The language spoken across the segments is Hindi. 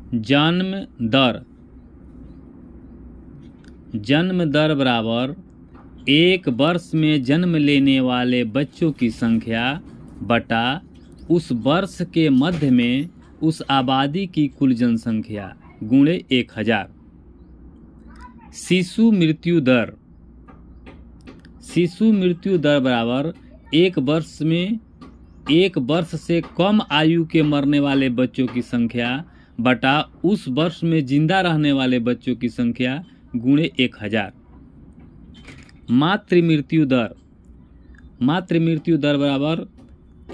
जन्म दर। जन्म दर बराबर एक वर्ष में जन्म लेने वाले बच्चों की संख्या बटा उस वर्ष के मध्य में उस आबादी की कुल जनसंख्या गुणे 1000। शिशु मृत्यु दर। शिशु मृत्यु दर बराबर एक वर्ष से कम आयु के मरने वाले बच्चों की संख्या बटा उस वर्ष में जिंदा रहने वाले बच्चों की संख्या गुणे 1000। मातृ मृत्यु दर। मातृ मृत्यु दर बराबर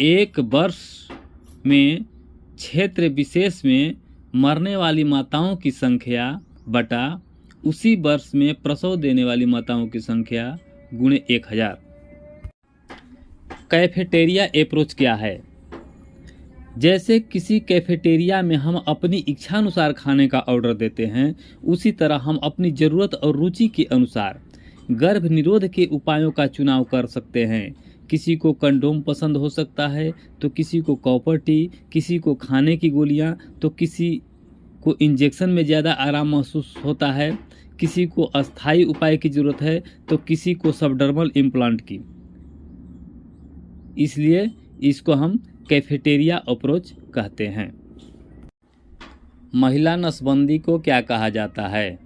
एक वर्ष में क्षेत्र विशेष में मरने वाली माताओं की संख्या बटा उसी वर्ष में प्रसव देने वाली माताओं की संख्या गुणे 1000। कैफेटेरिया अप्रोच क्या है? जैसे किसी कैफेटेरिया में हम अपनी इच्छानुसार खाने का ऑर्डर देते हैं, उसी तरह हम अपनी ज़रूरत और रुचि के अनुसार गर्भ निरोध के उपायों का चुनाव कर सकते हैं। किसी को कंडोम पसंद हो सकता है तो किसी को कॉपर टी, किसी को खाने की गोलियां तो किसी को इंजेक्शन में ज़्यादा आराम महसूस होता है, किसी को अस्थायी उपाय की ज़रूरत है तो किसी को सबडर्मल इम्प्लांट की। इसलिए इसको हम कैफेटेरिया अप्रोच कहते हैं। महिला नसबंदी को क्या कहा जाता है?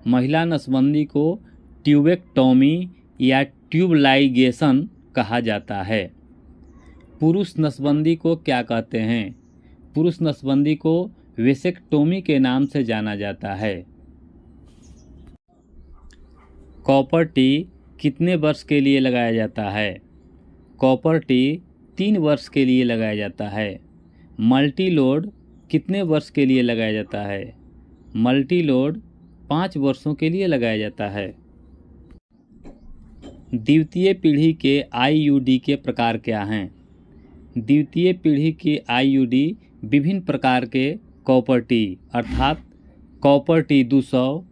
महिला नसबंदी को ट्यूबेक्टोमी या ट्यूबलाइगेशन कहा जाता है। पुरुष नसबंदी को क्या कहते हैं? पुरुष नसबंदी को वेसेक्टोमी के नाम से जाना जाता है। कॉपर टी कितने वर्ष के लिए लगाया जाता है? कॉपर टी 3 वर्ष के लिए लगाया जाता है। मल्टी लोड कितने वर्ष के लिए लगाया जाता है? मल्टी लोड 5 वर्षों के लिए लगाया जाता है। द्वितीय पीढ़ी के आईयूडी के प्रकार क्या हैं? द्वितीय पीढ़ी के आईयूडी विभिन्न प्रकार के कॉपर टी अर्थात copper T 200,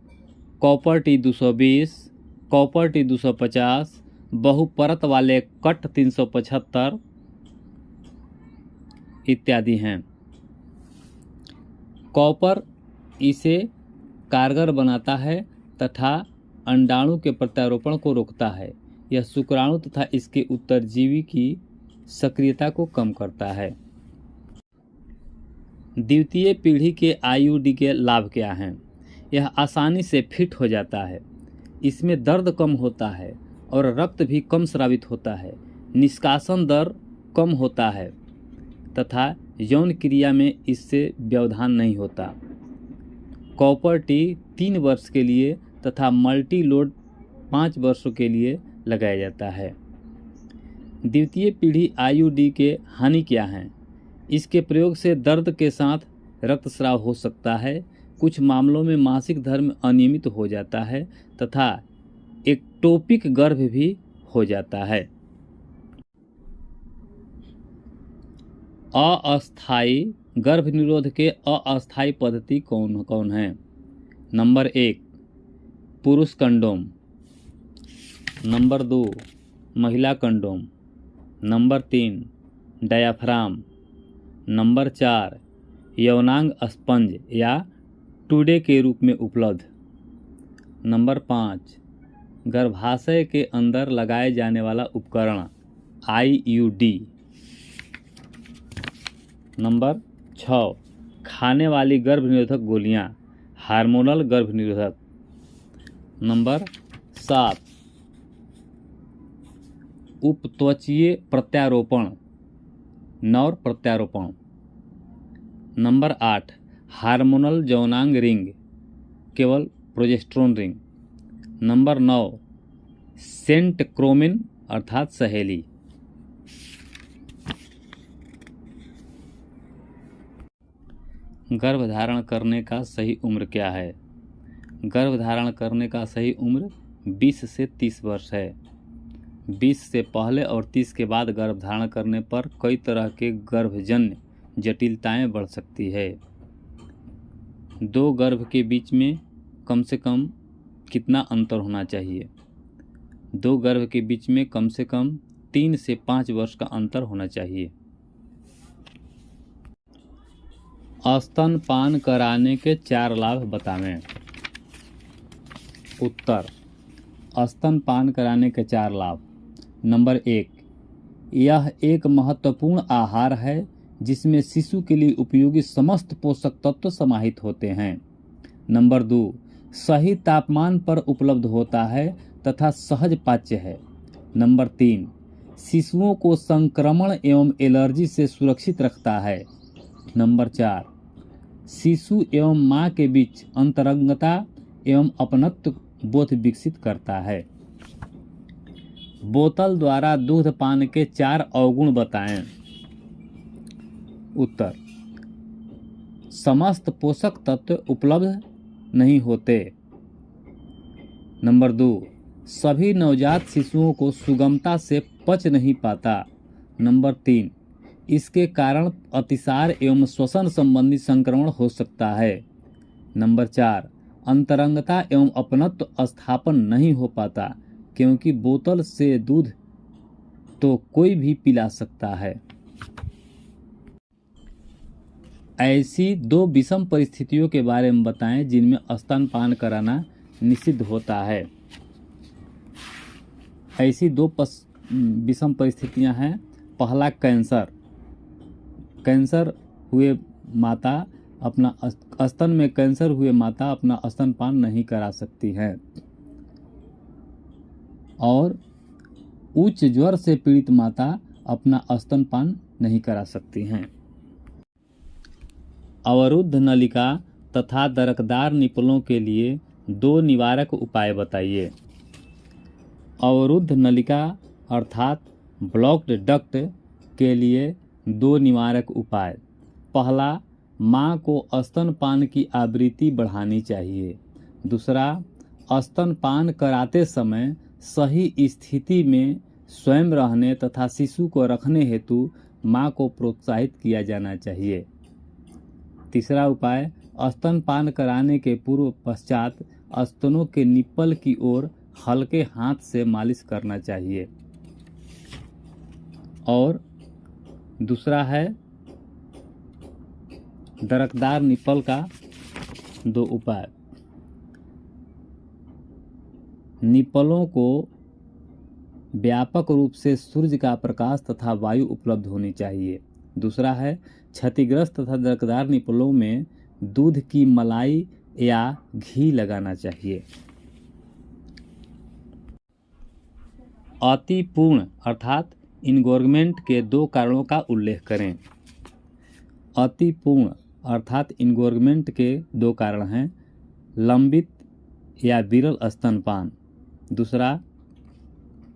copper T 220, copper T 250, बहुपरत वाले कट 375 इत्यादि हैं। कॉपर इसे कारगर बनाता है तथा अंडाणु के प्रत्यारोपण को रोकता है। यह शुक्राणु तथा इसके उत्तरजीवी की सक्रियता को कम करता है। द्वितीय पीढ़ी के आईयूडी के लाभ क्या हैं? यह आसानी से फिट हो जाता है, इसमें दर्द कम होता है और रक्त भी कम स्रावित होता है, निष्कासन दर कम होता है तथा यौन क्रिया में इससे व्यवधान नहीं होता। कॉपर टी 3 वर्ष के लिए तथा मल्टी लोड 5 वर्षों के लिए लगाया जाता है। द्वितीय पीढ़ी आईयूडी के हानि क्या हैं? इसके प्रयोग से दर्द के साथ रक्तस्राव हो सकता है, कुछ मामलों में मासिक धर्म अनियमित हो जाता है तथा एक्टोपिक गर्भ भी हो जाता है। अस्थायी गर्भ निरोध के अस्थायी पद्धति कौन कौन हैं? नंबर 1 पुरुष कंडोम, नंबर 2 महिला कंडोम, नंबर 3 डायाफ्राम, नंबर 4 यौनांग स्पंज या टूडे के रूप में उपलब्ध, नंबर 5 गर्भाशय के अंदर लगाए जाने वाला उपकरण आईयूडी, नंबर 6 खाने वाली गर्भ निरोधक गोलियां हार्मोनल गर्भ निरोधक, नंबर 7 उपत्वचीय प्रत्यारोपण नौर प्रत्यारोपण, नंबर 8 हार्मोनल यौनांग रिंग केवल प्रोजेस्टेरोन रिंग, नंबर 9 सेंटक्रोमिन अर्थात सहेली। गर्भधारण करने का सही उम्र क्या है? गर्भधारण करने का सही उम्र 20 से 30 वर्ष है। 20 से पहले और 30 के बाद गर्भधारण करने पर कई तरह के गर्भजन्य जटिलताएं बढ़ सकती है। 2 गर्भ के बीच में कम से कम कितना अंतर होना चाहिए? 2 गर्भ के बीच में कम से कम 3 से 5 वर्ष का अंतर होना चाहिए। स्तनपान कराने के 4 लाभ बतावें। उत्तर, स्तनपान कराने के 4 लाभ। नंबर 1, यह एक महत्वपूर्ण आहार है जिसमें शिशु के लिए उपयोगी समस्त पोषक तत्व समाहित होते हैं। नंबर 2, सही तापमान पर उपलब्ध होता है तथा सहज पाच्य है। नंबर 3, शिशुओं को संक्रमण एवं एलर्जी से सुरक्षित रखता है। नंबर 4, शिशु एवं मां के बीच अंतरंगता एवं अपनत्व बोध विकसित करता है। बोतल द्वारा दूध पान के 4 अवगुण बताएं। उत्तर, समस्त पोषक तत्व उपलब्ध नहीं होते। नंबर 2, सभी नवजात शिशुओं को सुगमता से पच नहीं पाता। नंबर 3, इसके कारण अतिसार एवं श्वसन संबंधी संक्रमण हो सकता है। नंबर 4, अंतरंगता एवं अपनत्व स्थापन नहीं हो पाता क्योंकि बोतल से दूध तो कोई भी पिला सकता है। ऐसी 2 विषम परिस्थितियों के बारे में बताएं जिनमें स्तनपान कराना निषिद्ध होता है। ऐसी 2 विषम परिस्थितियां हैं। पहला, कैंसर हुए माता अपना स्तन में कैंसर हुए माता अपना स्तनपान नहीं करा सकती है। और उच्च ज्वर से पीड़ित माता अपना स्तनपान नहीं करा सकती हैं। अवरुद्ध नलिका तथा दरकदार निपलों के लिए 2 निवारक उपाय बताइए। अवरुद्ध नलिका अर्थात ब्लॉक्ड डक्ट के लिए 2 निवारक उपाय। पहला, मां को स्तनपान की आवृत्ति बढ़ानी चाहिए। दूसरा, स्तनपान कराते समय सही स्थिति में स्वयं रहने तथा शिशु को रखने हेतु मां को प्रोत्साहित किया जाना चाहिए। तीसरा उपाय, स्तनपान कराने के पूर्व पश्चात स्तनों के निप्पल की ओर हल्के हाथ से मालिश करना चाहिए। और दूसरा है दरकदार निप्पल का 2 उपाय। निप्पलों को व्यापक रूप से सूर्य का प्रकाश तथा वायु उपलब्ध होनी चाहिए। दूसरा है क्षतिग्रस्त तथा दरकदार निप्पलों में दूध की मलाई या घी लगाना चाहिए। अतिपूर्ण अर्थात इनगोर्गमेंट के 2 कारणों का उल्लेख करें। अतिपूर्ण अर्थात इनगोर्गमेंट के 2 कारण हैं। लंबित या विरल स्तनपान। दूसरा,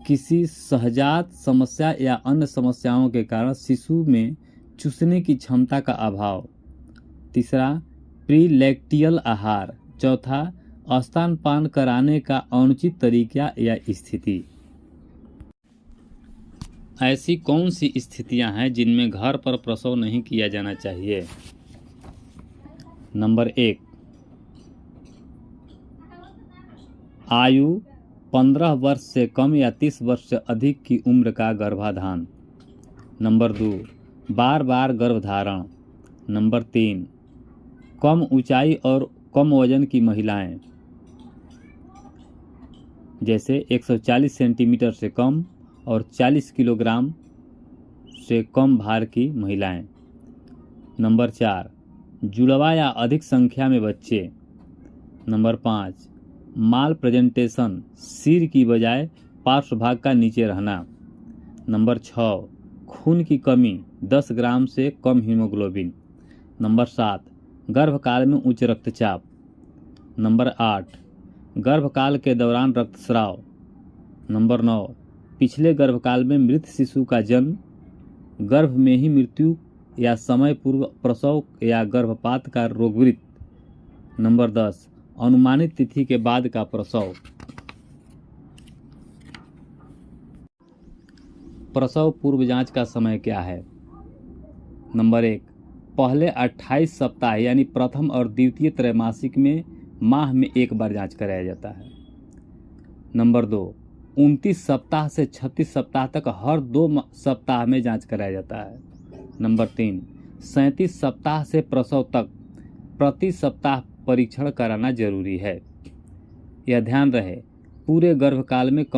किसी सहजात समस्या या अन्य समस्याओं के कारण शिशु में चूसने की क्षमता का अभाव। तीसरा, प्रीलैक्टियल आहार। चौथा, स्तनपान कराने का अनुचित तरीका या स्थिति। ऐसी कौन सी स्थितियां हैं जिनमें घर पर प्रसव नहीं किया जाना चाहिए? नंबर 1, आयु 15 वर्ष से कम या 30 वर्ष से अधिक की उम्र का गर्भाधान। नंबर 2, बार बार गर्भधारण। नंबर 3, कम ऊंचाई और कम वजन की महिलाएं, जैसे 140 सेंटीमीटर से कम और 40 किलोग्राम से कम भार की महिलाएं। नंबर 4, जुड़वा या अधिक संख्या में बच्चे। नंबर 5, माल प्रेजेंटेशन, सिर की बजाय पार्श्व भाग का नीचे रहना। नंबर 6, खून की कमी, 10 ग्राम से कम हीमोग्लोबिन। नंबर 7, गर्भकाल में उच्च रक्तचाप। नंबर 8, गर्भकाल के दौरान रक्तस्राव। नंबर 9, पिछले गर्भकाल में मृत शिशु का जन्म, गर्भ में ही मृत्यु या समय पूर्व प्रसव या गर्भपात का रोगवृत्त। नंबर 10, अनुमानित तिथि के बाद का प्रसव। प्रसव पूर्व जांच का समय क्या है? नंबर 1, पहले 28 सप्ताह यानी प्रथम और द्वितीय त्रैमासिक में माह में 1 बार जांच कराया जाता है। नंबर 2, 29 सप्ताह से 36 सप्ताह तक हर 2 सप्ताह में जांच कराया जाता है। नंबर 3, 37 सप्ताह से प्रसव तक प्रति सप्ताह परीक्षण कराना जरूरी है। यह ध्यान रहे, पूरे गर्भकाल में